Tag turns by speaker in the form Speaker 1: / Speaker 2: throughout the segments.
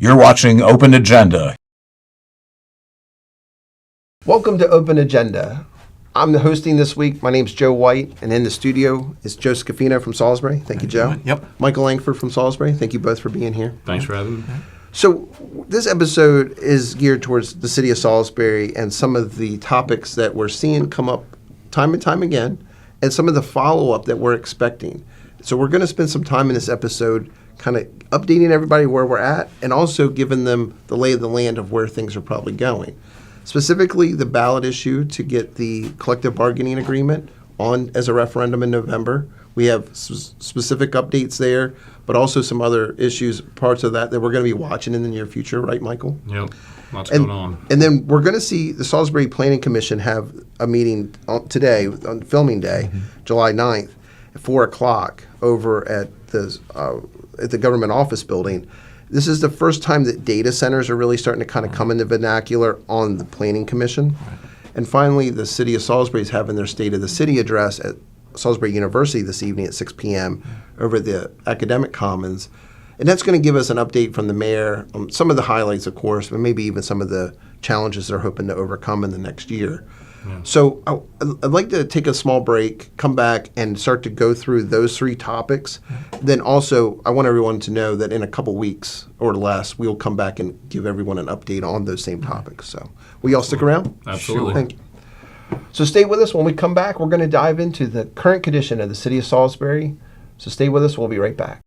Speaker 1: You're watching Open Agenda.
Speaker 2: Welcome to Open Agenda. I'm the hosting this week. My name's Joe White, and in the studio is Joe Scafino from Salisbury. Thank you, Joe.
Speaker 3: Yep.
Speaker 2: Michael Langford from Salisbury. Thank you both for being here.
Speaker 3: Thanks for having me.
Speaker 2: So this episode is geared towards the city of Salisbury and some of the topics that we're seeing come up time and time again, and some of the follow-up that we're expecting. So we're going to spend some time in this episode kind of updating everybody where we're at and also giving them the lay of the land of where things are probably going. Specifically, the ballot issue to get the collective bargaining agreement on as a referendum in November. We have specific updates there, but also some other issues, parts of that we're going to be watching in the near future, right, Michael?
Speaker 3: Yep, lots going on.
Speaker 2: And then we're going to see the Salisbury Planning Commission have a meeting today, on filming day, July 9th, at 4 o'clock over at the government office building. This is the first time that data centers are really starting to kind of come into vernacular on the Planning Commission. Right. And finally, the city of Salisbury is having their State of the City address at Salisbury University this evening at 6 p.m. over the Academic Commons. And that's going to give us an update from the mayor on some of the highlights, of course, but maybe even some of the challenges they're hoping to overcome in the next year. Yeah. So I'd like to take a small break, come back, and start to go through those three topics. Then also, I want everyone to know that in a couple weeks or less, we'll come back and give everyone an update on those same topics. So will you all stick around?
Speaker 3: Absolutely.
Speaker 2: Thank you. So stay with us. When we come back, we're going to dive into the current condition of the city of Salisbury. So stay with us. We'll be right back.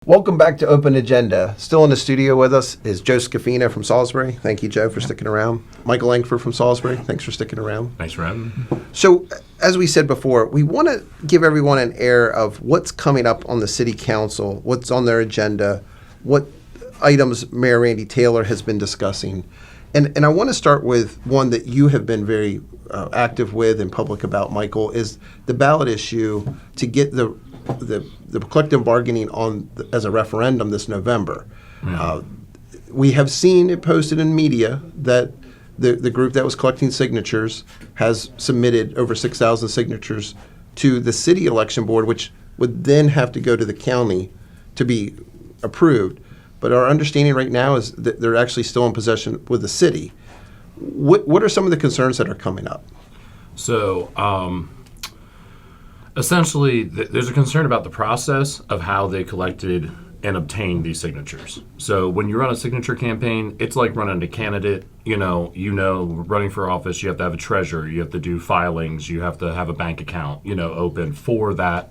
Speaker 2: Welcome back to Open Agenda. Still in the studio with us is Joe Scafino from Salisbury. Thank you, Joe, for sticking around. Michael Langford from Salisbury. Thanks for sticking around.
Speaker 3: Thanks for having me.
Speaker 2: So, as we said before, we want to give everyone an air of what's coming up on the city council, what's on their agenda, what items Mayor Randy Taylor has been discussing. And I want to start with one that you have been very active with and public about, Michael, is the ballot issue to get the collective bargaining on as a referendum this November. Yeah. We have seen it posted in media that the group that was collecting signatures has submitted over 6,000 signatures to the city election board, which would then have to go to the county to be approved. But our understanding right now is that they're actually still in possession with the city. What are some of the concerns that are coming up?
Speaker 3: So, essentially, there's a concern about the process of how they collected and obtained these signatures. So when you run a signature campaign, it's like running a candidate. You know, running for office, you have to have a treasurer, you have to do filings, you have to have a bank account, open for that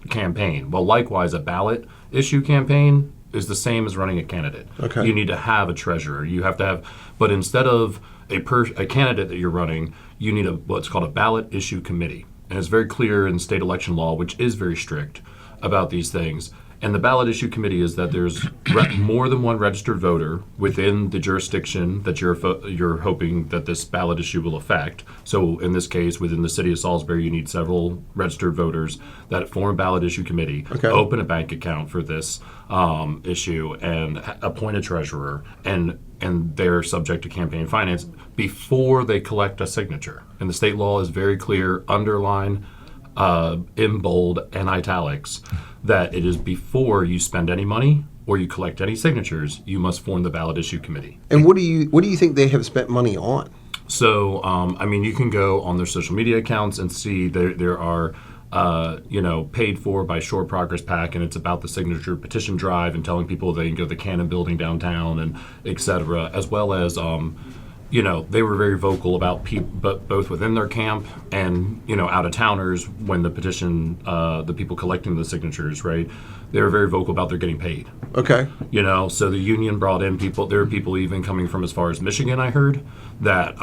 Speaker 3: campaign. Well, likewise, a ballot issue campaign is the same as running a candidate.
Speaker 2: Okay.
Speaker 3: You need to have a treasurer. You have to have, but instead of a candidate that you're running, you need what's called a ballot issue committee. And it's very clear in state election law, which is very strict about these things. And the ballot issue committee is that there's more than one registered voter within the jurisdiction that you're hoping that this ballot issue will affect. So in this case, within the city of Salisbury, you need several registered voters that form a ballot issue committee,
Speaker 2: okay,
Speaker 3: open a bank account for this issue, and appoint a treasurer, and they're subject to campaign finance before they collect a signature. And the state law is very clear, underline, in bold and italics, that it is before you spend any money or you collect any signatures, you must form the ballot issue committee.
Speaker 2: And what do you think they have spent money on?
Speaker 3: So, you can go on their social media accounts and see there are, paid for by Shore Progress PAC, and it's about the signature petition drive and telling people they can go to the Cannon Building downtown and et cetera, as well as, they were very vocal about both within their camp and, out-of-towners when the petition, the people collecting the signatures, right? They were very vocal about their getting paid.
Speaker 2: Okay.
Speaker 3: So the union brought in people. There are people even coming from as far as Michigan, I heard, that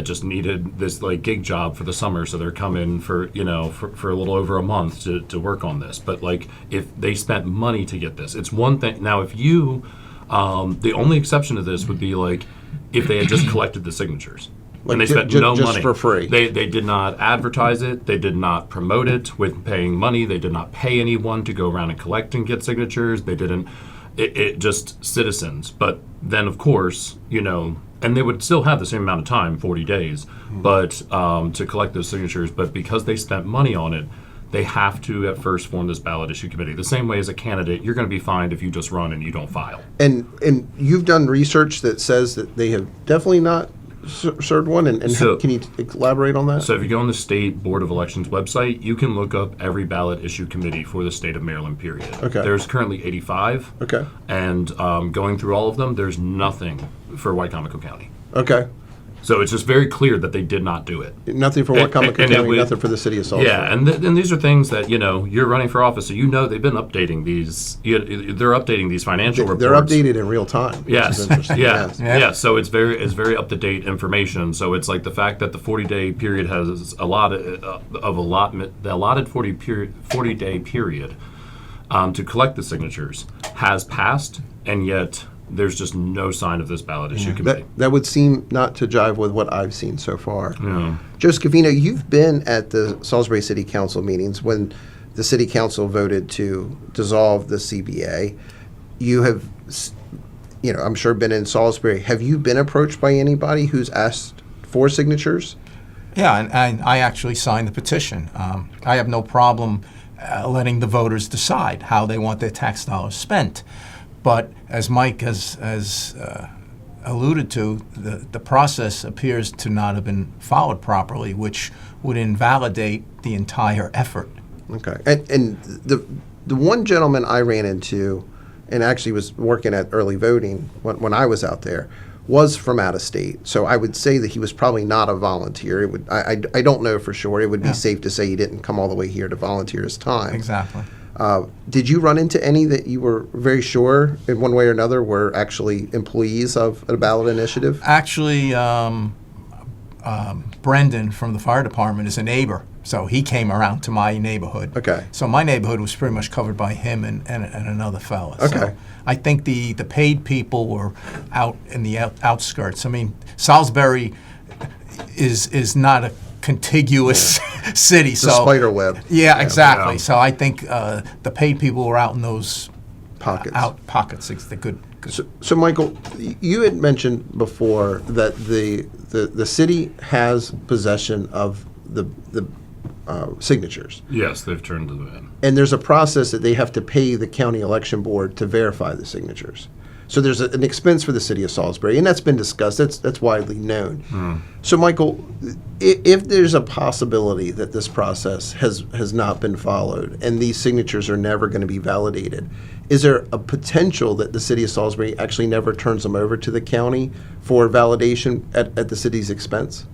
Speaker 3: just needed this gig job for the summer. So they're coming for a little over a month to work on this. But if they spent money to get this, it's one thing. Now, if you, the only exception to this would be if they had just collected the signatures. And they spent no money.
Speaker 2: Just for free.
Speaker 3: They did not advertise it. They did not promote it with paying money. They did not pay anyone to go around and collect and get signatures. They didn't. It just citizens. But then, of course, and they would still have the same amount of time, 40 days, but to collect those signatures. But because they spent money on it, they have to at first form this ballot issue committee. The same way as a candidate, you're going to be fined if you just run and you don't file.
Speaker 2: And you've done research that says that they have definitely not served one, and
Speaker 3: So-
Speaker 2: can you elaborate on that?
Speaker 3: So if you go on the State Board of Elections website, you can look up every ballot issue committee for the state of Maryland, period.
Speaker 2: Okay.
Speaker 3: There's currently 85.
Speaker 2: Okay.
Speaker 3: And going through all of them, there's nothing for Wycomico County.
Speaker 2: Okay.
Speaker 3: So it's just very clear that they did not do it.
Speaker 2: Nothing for
Speaker 3: And-
Speaker 2: Wycomico
Speaker 3: and it
Speaker 2: County,
Speaker 3: would-
Speaker 2: nothing for the city of Salisbury.
Speaker 3: Yeah, and these are things that, you're running for office, so they've been updating these, they're updating these financial reports.
Speaker 2: They're updated in real time. Which
Speaker 3: Yes.
Speaker 2: is interesting.
Speaker 3: Yeah.
Speaker 2: Yes.
Speaker 3: Yeah. So it's very up to date information. So it's like the fact that the 40-day period has a lot of allotment, the allotted 40-day period to collect the signatures has passed, and yet there's just no sign of this ballot issue committee.
Speaker 2: That would seem not to jive with what I've seen so far.
Speaker 3: Yeah.
Speaker 2: Joe Scavino, you've been at the Salisbury City Council meetings when the City Council voted to dissolve the CBA. You have, I'm sure, been in Salisbury. Have you been approached by anybody who's asked for signatures?
Speaker 4: Yeah, and I actually signed the petition. I have no problem letting the voters decide how they want their tax dollars spent. But as Mike has alluded to, the process appears to not have been followed properly, which would invalidate the entire effort.
Speaker 2: Okay. And the one gentleman I ran into, and actually was working at early voting when I was out there, was from out of state. So I would say that he was probably not a volunteer. I don't know for sure. It would be safe to say he didn't come all the way here to volunteer his time.
Speaker 4: Exactly.
Speaker 2: Did you run into any that you were very sure in one way or another were actually employees of a ballot initiative?
Speaker 4: Actually, Brendan from the fire department is a neighbor, so he came around to my neighborhood.
Speaker 2: Okay.
Speaker 4: So my neighborhood was pretty much covered by him and another fella.
Speaker 2: Okay.
Speaker 4: So I think the paid people were out in the outskirts. I mean, Salisbury is not a contiguous city.
Speaker 2: It's a spider web.
Speaker 4: Yeah, exactly.
Speaker 3: Yeah.
Speaker 4: So I think the paid people were out in those
Speaker 2: Pockets.
Speaker 4: pockets. It's the good.
Speaker 2: So Michael, you had mentioned before that the city has possession of the signatures,
Speaker 3: Yes, they've turned them in.
Speaker 2: and there's a process that they have to pay the county election board to verify the signatures. So there's an expense for the city of Salisbury, and that's been discussed. That's widely known. So Michael, if there's a possibility that this process has not been followed and these signatures are never going to be validated, is there a potential that the city of Salisbury actually never turns them over to the county for validation at the city's expense?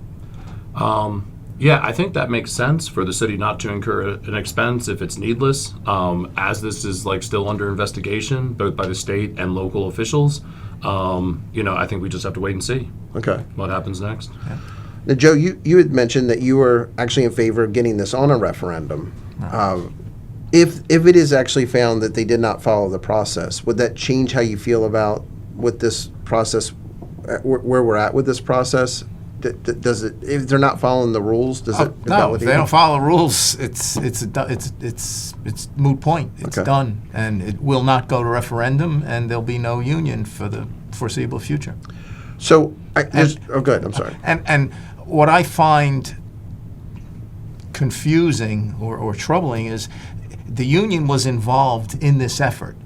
Speaker 3: Yeah, I think that makes sense for the city not to incur an expense if it's needless. As this is still under investigation, both by the state and local officials, I think we just have to wait and see
Speaker 2: Okay.
Speaker 3: what happens next.
Speaker 2: Now, Joe, you had mentioned that you were actually in favor of getting this on a referendum. If it is actually found that they did not follow the process, would that change how you feel about what this process, where we're at with this process? Does it, if they're not following the rules, does it
Speaker 4: No, if
Speaker 2: invalidate
Speaker 4: they
Speaker 2: it?
Speaker 4: don't follow the rules, it's moot point. It's
Speaker 2: Okay.
Speaker 4: done, and it will not go to referendum, and there'll be no union for the foreseeable future.
Speaker 2: So, go ahead, I'm sorry.
Speaker 4: And what I find confusing or troubling is the union was involved in this effort.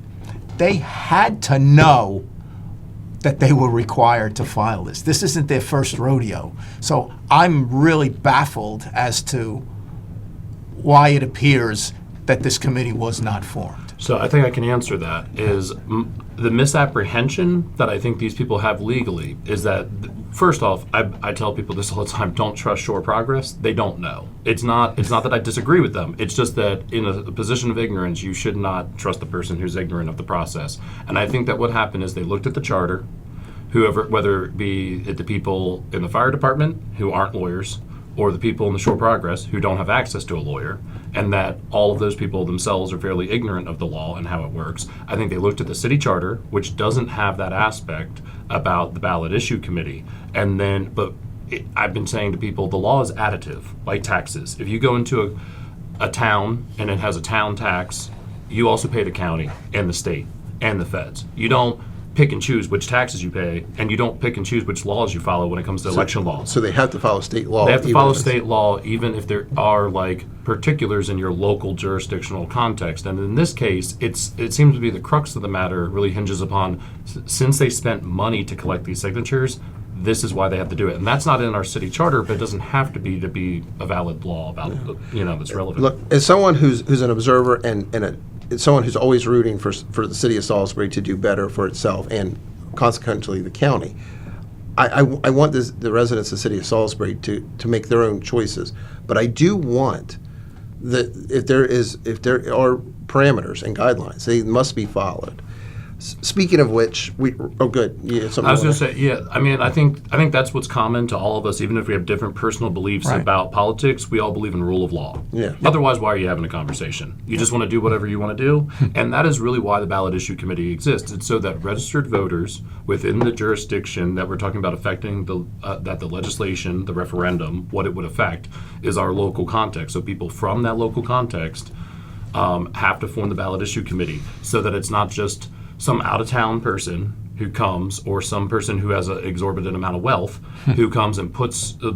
Speaker 4: They had to know that they were required to file this. This isn't their first rodeo. So I'm really baffled as to why it appears that this committee was not formed.
Speaker 3: So I think I can answer that. Is the misapprehension that I think these people have legally is that, first off, I tell people this all the time, don't trust Shore Progress. They don't know. It's not that I disagree with them. It's just that in a position of ignorance, you should not trust the person who's ignorant of the process. And I think that what happened is they looked at the charter, whether it be the people in the fire department who aren't lawyers, or the people in the Shore Progress who don't have access to a lawyer, and that all of those people themselves are fairly ignorant of the law and how it works. I think they looked at the city charter, which doesn't have that aspect about the ballot issue committee. I've been saying to people, the law is additive, like taxes. If you go into a town and it has a town tax, you also pay the county and the state and the feds. You don't pick and choose which taxes you pay, and you don't pick and choose which laws you follow when it comes to election laws.
Speaker 2: So they have to follow state law.
Speaker 3: They have to
Speaker 2: even
Speaker 3: follow
Speaker 2: if it's-
Speaker 3: state law, even if there are like particulars in your local jurisdictional context. And in this case, it seems to be the crux of the matter really hinges upon since they spent money to collect these signatures, this is why they have to do it. And that's not in our city charter, but it doesn't have to be a valid law about that's relevant.
Speaker 2: Look, as someone who's an observer and someone who's always rooting for the city of Salisbury to do better for itself and consequently the county, I want the residents of the city of Salisbury to make their own choices. But I do want that if there are parameters and guidelines, they must be followed. Speaking of which, good. Yeah,
Speaker 3: I was going to say, yeah. I mean, I think that's what's common to all of us, even if we have different personal beliefs
Speaker 4: Right.
Speaker 3: about politics. We all believe in rule of law.
Speaker 2: Yeah.
Speaker 3: Otherwise, why are you having a conversation? You just want to do whatever you want to do, and that is really why the ballot issue committee exists. It's so that registered voters within the jurisdiction that we're talking about affecting that the legislation, the referendum, what it would affect, is our local context. So people from that local context have to form the ballot issue committee, so that it's not just some out-of-town person who comes or some person who has an exorbitant amount of wealth who comes and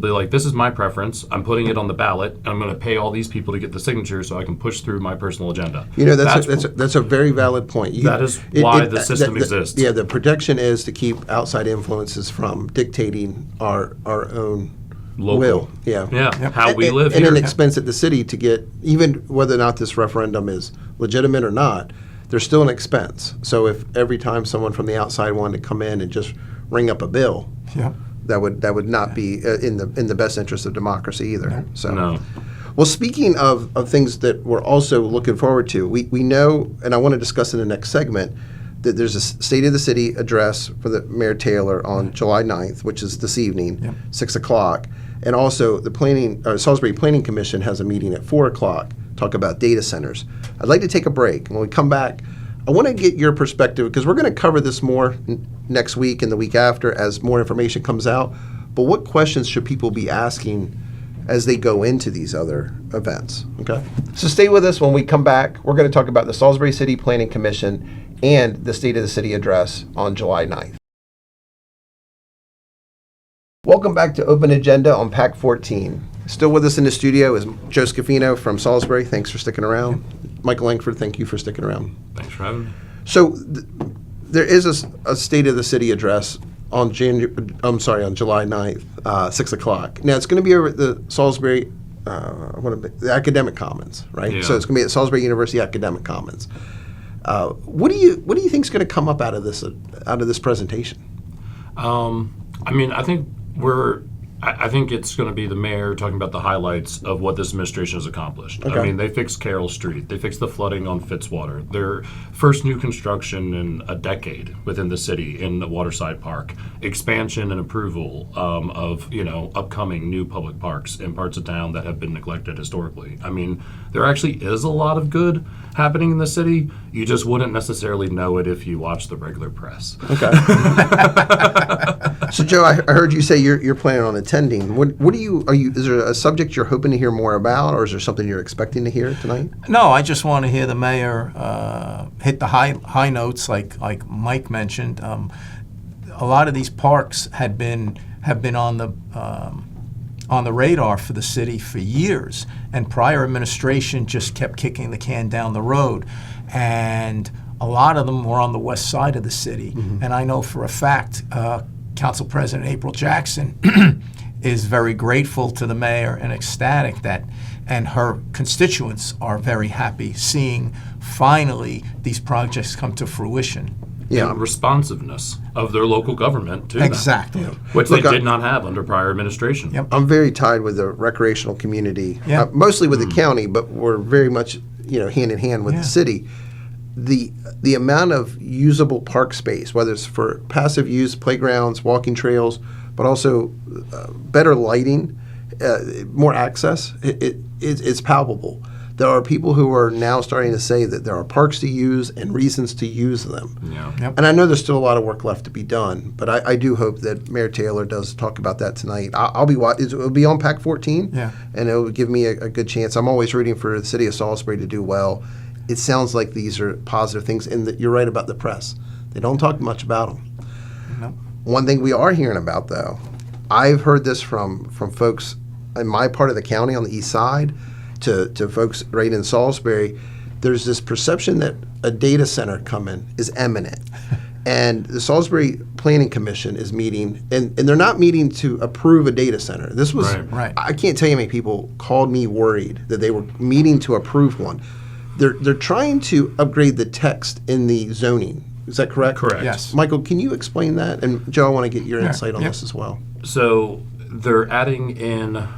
Speaker 3: be like, this is my preference, I'm putting it on the ballot, and I'm going to pay all these people to get the signature so I can push through my personal agenda.
Speaker 2: That's a very valid point.
Speaker 3: That is why the system exists.
Speaker 2: Yeah, the protection is to keep outside influences from dictating our own
Speaker 3: Local.
Speaker 2: will. Yeah.
Speaker 3: Yeah, how we live
Speaker 2: and
Speaker 3: here.
Speaker 2: an expense at the city to get, even whether or not this referendum is legitimate or not, there's still an expense. So if every time someone from the outside wanted to come in and just ring up a bill,
Speaker 4: Yeah.
Speaker 2: that would not be in the best interest of democracy either. So.
Speaker 3: No.
Speaker 2: Well, speaking of things that we're also looking forward to, we know, and I want to discuss in the next segment, that there's a State of the City address for the Mayor Taylor on July 9th, which is this evening, 6 o'clock. And also the Salisbury Planning Commission has a meeting at 4 o'clock, talk about data centers. I'd like to take a break. When we come back, I want to get your perspective, because we're going to cover this more next week and the week after as more information comes out. But what questions should people be asking as they go into these other events? Okay. So stay with us. When we come back, we're going to talk about the Salisbury City Planning Commission and the State of the City address on July 9th. Welcome back to Open Agenda on PAC 14. Still with us in the studio is Joe Scafino from Salisbury. Thanks for sticking around. Michael Langford, thank you for sticking around.
Speaker 3: Thanks for having me.
Speaker 2: So there is a State of the City address on July 9th, 6 o'clock. Now, it's going to be over at the Salisbury, the Academic Commons, right?
Speaker 3: Yeah.
Speaker 2: So it's going to be at Salisbury University Academic Commons. What do you think is going to come up out of this presentation?
Speaker 3: I mean, I think I think it's going to be the mayor talking about the highlights of what this administration has accomplished.
Speaker 2: Okay.
Speaker 3: I mean, they fixed Carroll Street. They fixed the flooding on Fitzwater. Their first new construction in a decade within the city in the Waterside Park. Expansion and approval of upcoming new public parks in parts of town that have been neglected historically. I mean, there actually is a lot of good happening in the city. You just wouldn't necessarily know it if you watch the regular press.
Speaker 2: Okay. So, Joe, I heard you say you're planning on attending. What are you? Is there a subject you're hoping to hear more about, or is there something you're expecting to hear tonight?
Speaker 4: No, I just want to hear the mayor hit the high notes, like Mike mentioned. A lot of these parks have been on the radar for the city for years, and prior administration just kept kicking the can down the road, and a lot of them were on the west side of the city. Mm-hmm. And I know for a fact, Council President April Jackson is very grateful to the mayor and ecstatic that, and her constituents are very happy seeing finally these projects come to fruition.
Speaker 2: Yeah.
Speaker 3: And responsiveness of their local government to
Speaker 4: Exactly.
Speaker 3: that, which
Speaker 2: Look,
Speaker 3: they did not have under prior administration.
Speaker 4: Yep.
Speaker 2: I'm very tied with the recreational community,
Speaker 4: Yeah.
Speaker 2: mostly with the county, but we're very much hand in hand with
Speaker 4: Yeah.
Speaker 2: the city. The amount of usable park space, whether it's for passive use, playgrounds, walking trails, but also better lighting, more access, it's palpable. There are people who are now starting to say that there are parks to use and reasons to use them.
Speaker 3: Yeah.
Speaker 4: Yep.
Speaker 2: And I know there's still a lot of work left to be done, but I do hope that Mayor Taylor does talk about that tonight. It'll be on PAC 14,
Speaker 4: Yeah.
Speaker 2: and it will give me a good chance. I'm always rooting for the city of Salisbury to do well. It sounds like these are positive things, and that you're right about the press. They don't talk much about them.
Speaker 4: No.
Speaker 2: One thing we are hearing about, though, I've heard this from folks in my part of the county on the east side to folks right in Salisbury. There's this perception that a data center coming is imminent. And the Salisbury Planning Commission is meeting, and they're not meeting to approve a data center. This was,
Speaker 4: Right.
Speaker 2: I can't tell you how many people called me worried that they were meeting to approve one. They're trying to upgrade the text in the zoning. Is that correct?
Speaker 3: Correct.
Speaker 4: Yes.
Speaker 2: Michael, can you explain that? And Joe, I want to get your
Speaker 4: Yeah,
Speaker 2: insight on
Speaker 4: yeah.
Speaker 2: this as well.
Speaker 3: So they're adding in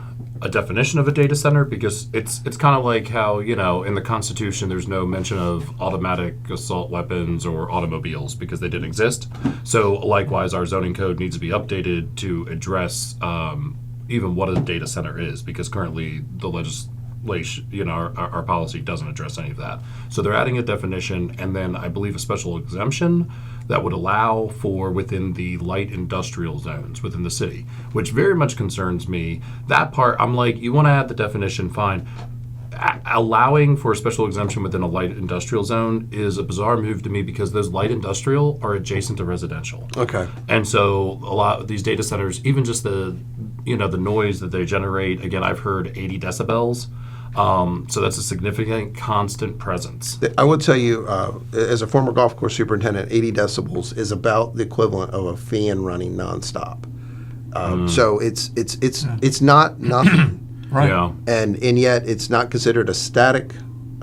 Speaker 3: a definition of a data center because it's kind of like how, in the Constitution there's no mention of automatic assault weapons or automobiles because they didn't exist. So likewise, our zoning code needs to be updated to address even what a data center is, because currently the legislation, our policy doesn't address any of that. So they're adding a definition and then I believe a special exemption that would allow for within the light industrial zones within the city, which very much concerns me. That part, I'm like, you want to add the definition, fine. Allowing for a special exemption within a light industrial zone is a bizarre move to me because those light industrial are adjacent to residential.
Speaker 2: Okay.
Speaker 3: And so a lot of these data centers, even just the noise that they generate, again, I've heard 80 decibels. So that's a significant constant presence.
Speaker 2: I will tell you, as a former golf course superintendent, 80 decibels is about the equivalent of a fan running nonstop. So it's not nothing,
Speaker 4: Right.
Speaker 3: Yeah.
Speaker 2: and yet it's not considered a static,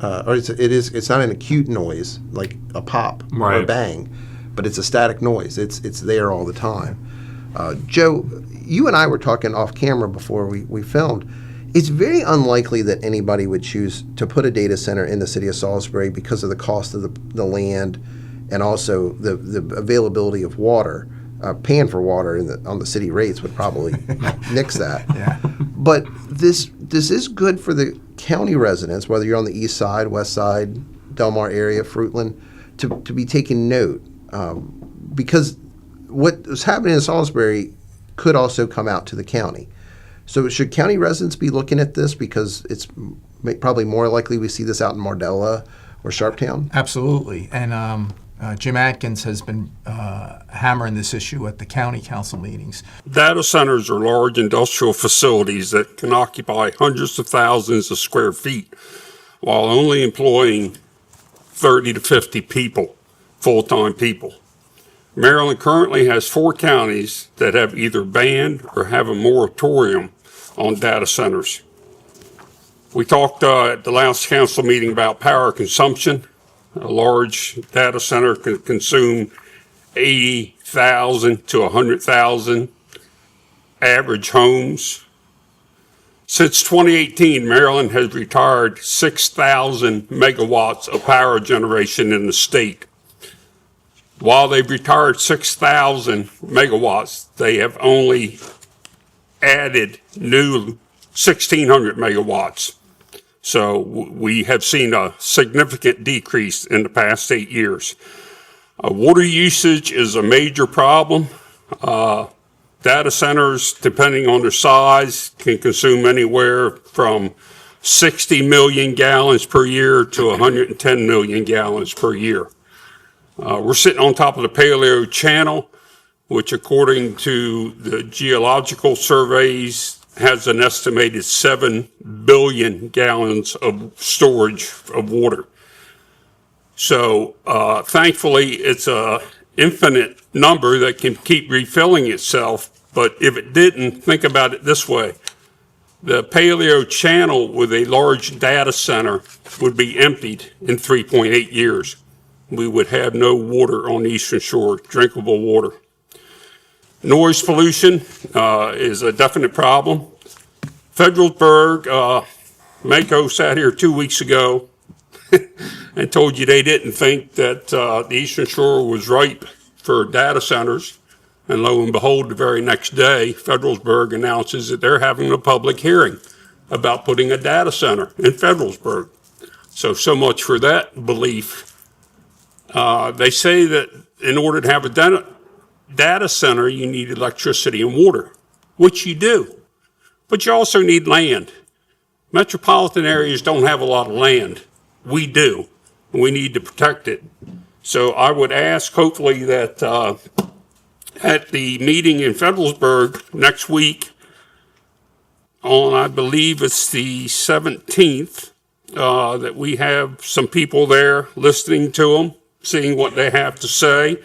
Speaker 2: or it's not an acute noise like a pop or a
Speaker 3: Right.
Speaker 2: bang, but it's a static noise. It's there all the time. Joe, you and I were talking off camera before we filmed. It's very unlikely that anybody would choose to put a data center in the city of Salisbury because of the cost of the land and also the availability of water. Paying for water on the city rates would probably nix that.
Speaker 4: Yeah.
Speaker 2: But this is good for the county residents, whether you're on the east side, west side, Del Mar area, Fruitland, to be taking note. Because what was happening in Salisbury could also come out to the county. So should county residents be looking at this because it's probably more likely we see this out in Mardella or Sharptown?
Speaker 4: Absolutely. And Jim Atkins has been hammering this issue at the county council meetings.
Speaker 5: Data centers are large industrial facilities that can occupy hundreds of thousands of square feet while only employing 30 to 50 people, full-time people. Maryland currently has 4 counties that have either banned or have a moratorium on data centers. We talked at the last council meeting about power consumption. A large data center can consume 80,000 to 100,000 average homes. Since 2018, Maryland has retired 6,000 megawatts of power generation in the state. While they've retired 6,000 megawatts, they have only added new 1,600 megawatts. So we have seen a significant decrease in the past 8 years. Water usage is a major problem. Data centers, depending on their size, can consume anywhere from 60 million gallons per year to 110 million gallons per year. We're sitting on top of the Paleo Channel, which according to the geological surveys has an estimated 7 billion gallons of storage of water. So thankfully, it's a infinite number that can keep refilling itself. But if it didn't, think about it this way. The Paleo Channel with a large data center would be emptied in 3.8 years. We would have no water on the Eastern Shore, drinkable water. Noise pollution is a definite problem. Federalsburg, Mako sat here 2 weeks ago and told you they didn't think that the Eastern Shore was ripe for data centers. And lo and behold, the very next day, Federalsburg announces that they're having a public hearing about putting a data center in Federalsburg. So much for that belief. They say that in order to have a data center, you need electricity and water, which you do. But you also need land. Metropolitan areas don't have a lot of land. We do. We need to protect it. So I would ask, hopefully, that at the meeting in Federalsburg next week, on I believe it's the 17th, that we have some people there listening to them, seeing what they have to say.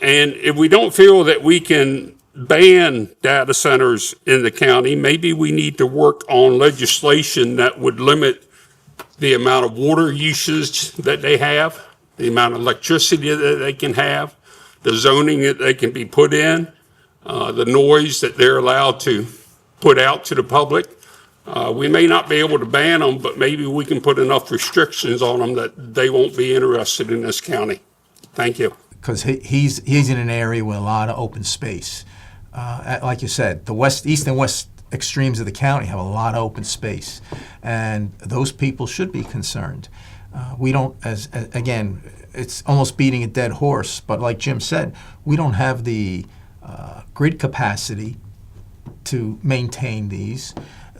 Speaker 5: And if we don't feel that we can ban data centers in the county, maybe we need to work on legislation that would limit the amount of water usage that they have, the amount of electricity that they can have, the zoning that they can be put in, the noise that they're allowed to put out to the public. We may not be able to ban them, but maybe we can put enough restrictions on them that they won't be interested in this county. Thank you.
Speaker 4: Because he's in an area with a lot of open space. Like you said, the east and west extremes of the county have a lot of open space, and those people should be concerned. We don't, again, it's almost beating a dead horse, but like Jim said, we don't have the grid capacity to maintain these.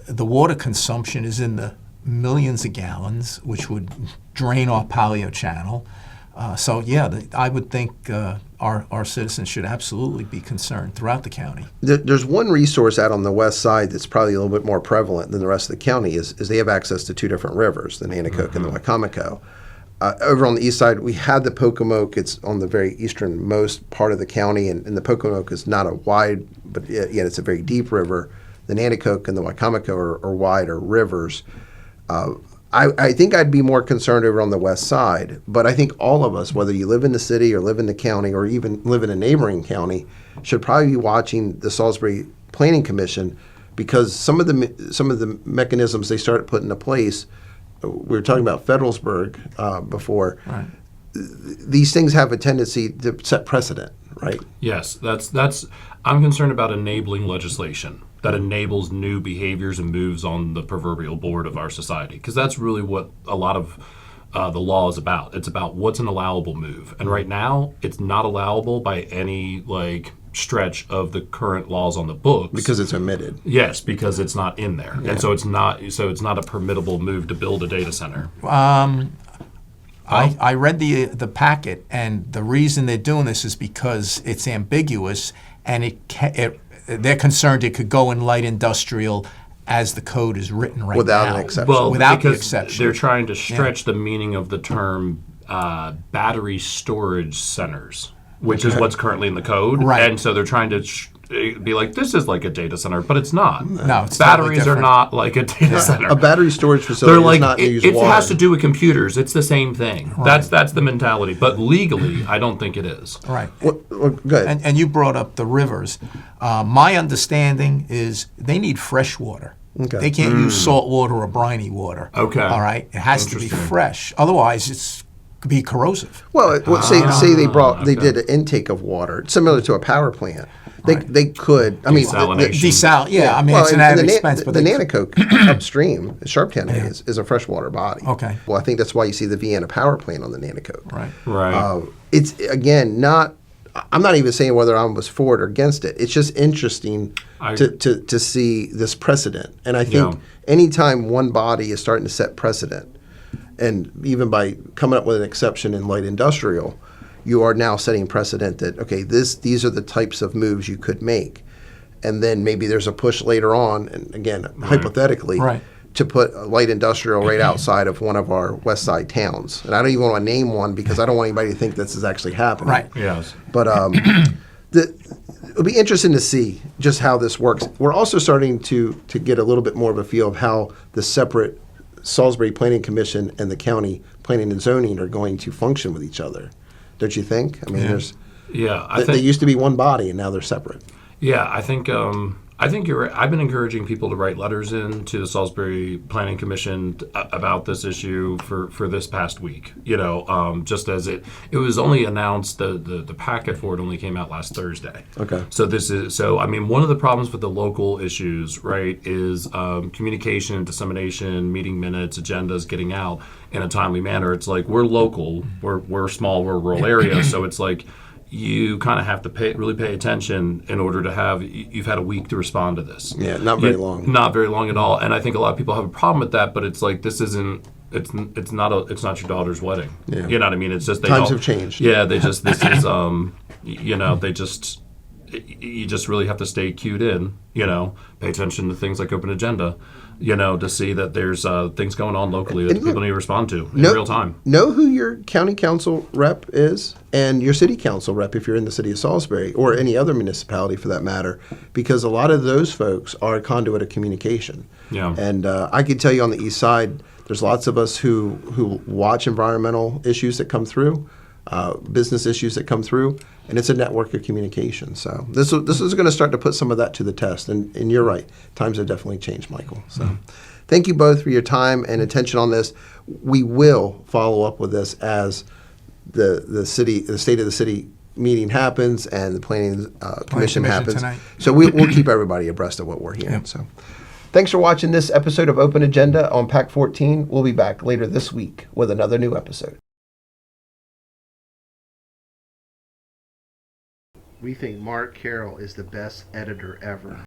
Speaker 4: The water consumption is in the millions of gallons, which would drain our paleo channel. So yeah, I would think our citizens should absolutely be concerned throughout the county.
Speaker 2: There's one resource out on the west side that's probably a little bit more prevalent than the rest of the county is they have access to two different rivers, the Nanticoke and the Wicomico. Over on the east side, we had the Pocomoke. It's on the very easternmost part of the county, and the Pocomoke is not a wide, but yet it's a very deep river. The Nanticoke and the Wicomico are wider rivers. I think I'd be more concerned over on the west side, but I think all of us, whether you live in the city or live in the county or even live in a neighboring county, should probably be watching the Salisbury Planning Commission, because some of the mechanisms they started putting into place. We were talking about Federalsburg before.
Speaker 4: Right.
Speaker 2: These things have a tendency to set precedent, right?
Speaker 3: Yes, that's. I'm concerned about enabling legislation that enables new behaviors and moves on the proverbial board of our society, because that's really what a lot of the law is about. It's about what's an allowable move, and right now it's not allowable by any stretch of the current laws on the books
Speaker 2: Because it's omitted.
Speaker 3: Yes, because it's not in there, and so it's not a permittable move to build a data center.
Speaker 4: I read the packet, and the reason they're doing this is because it's ambiguous, and they're concerned it could go in light industrial as the code is written right
Speaker 2: Without
Speaker 4: now.
Speaker 2: an exception.
Speaker 3: Well,
Speaker 4: Without the
Speaker 3: because
Speaker 4: exception.
Speaker 3: they're trying to stretch the meaning of the term battery storage centers, which is what's currently in the code.
Speaker 4: Right.
Speaker 3: And so they're trying to be like, this is like a data center, but it's not.
Speaker 4: No, it's totally
Speaker 3: batteries are
Speaker 4: different.
Speaker 3: not like a data center.
Speaker 2: A battery storage
Speaker 3: They're
Speaker 2: facility
Speaker 3: like,
Speaker 2: does not use
Speaker 3: it
Speaker 2: water.
Speaker 3: has to do with computers. It's the same thing. That's the mentality. But legally, I don't think it is.
Speaker 4: Right.
Speaker 2: Well, good.
Speaker 4: And you brought up the rivers. My understanding is they need fresh water.
Speaker 2: Okay.
Speaker 4: They can't use salt water or briny water.
Speaker 3: Okay.
Speaker 4: All right. It has to be
Speaker 3: Interesting.
Speaker 4: fresh. Otherwise, it's could be corrosive.
Speaker 2: Well, say they
Speaker 3: okay.
Speaker 2: did an intake of water similar to a power plant. They could. I mean,
Speaker 3: Desalination.
Speaker 4: Yeah. I mean,
Speaker 2: well,
Speaker 4: it's an
Speaker 2: and
Speaker 4: added
Speaker 2: the
Speaker 4: expense, but
Speaker 2: the
Speaker 4: they
Speaker 2: Nanticoke upstream, Sharptown is a freshwater body.
Speaker 4: Okay.
Speaker 2: Well, I think that's why you see the Vienna power plant on the Nanticoke.
Speaker 4: right.
Speaker 3: Right.
Speaker 2: It's again not. I'm not even saying whether I was for it or against it. It's just interesting to see this precedent. And I think anytime one body is starting to set precedent, and even by coming up with an exception in light industrial, you are now setting precedent that, okay, these are the types of moves you could make. And then maybe there's a push later on, and again, hypothetically,
Speaker 4: Right.
Speaker 2: to put a light industrial right outside of one of our west side towns. And I don't even want to name one because I don't want anybody to think this is actually happening.
Speaker 4: Right.
Speaker 3: Yes.
Speaker 2: But it'll be interesting to see just how this works. We're also starting to get a little bit more of a feel of how the separate Salisbury Planning Commission and the county planning and zoning are going to function with each other. Don't you think? I mean, they used to be one body and now they're separate.
Speaker 3: Yeah, I think you're right. I've been encouraging people to write letters in to the Salisbury Planning Commission about this issue for this past week. Just as it was only announced, the packet for it only came out last Thursday.
Speaker 2: Okay.
Speaker 3: So I mean, one of the problems with the local issues, right, is communication, dissemination, meeting minutes, agendas getting out in a timely manner. It's like we're local, we're small, we're a rural area, so it's like you kind of have to really pay attention in order to have, you've had a week to respond to this.
Speaker 2: Yeah, not very long.
Speaker 3: Not very long at all. And I think a lot of people have a problem with that, but it's like, this isn't it's not your daughter's wedding.
Speaker 2: Yeah.
Speaker 3: You know what I mean? It's just
Speaker 2: Times have changed.
Speaker 3: Yeah, they just this is they just you just really have to stay cued in. Pay attention to things like open agenda. To see that there's things going on locally that people need to respond to in real time.
Speaker 2: Know who your county council rep is and your city council rep if you're in the city of Salisbury or any other municipality for that matter, because a lot of those folks are a conduit of communication.
Speaker 3: Yeah.
Speaker 2: And I can tell you on the east side, there's lots of us who watch environmental issues that come through, business issues that come through, and it's a network of communication. So this is going to start to put some of that to the test. And you're right, times have definitely changed, Michael. So thank you both for your time and attention on this. We will follow up with this as the state of the city meeting happens and the planning commission happens.
Speaker 4: Tonight.
Speaker 2: So we'll keep everybody abreast of what we're hearing.
Speaker 4: Yep.
Speaker 2: So. Thanks for watching this episode of Open Agenda on PAC 14. We'll be back later this week with another new episode. We think Mark Carroll is the best editor ever.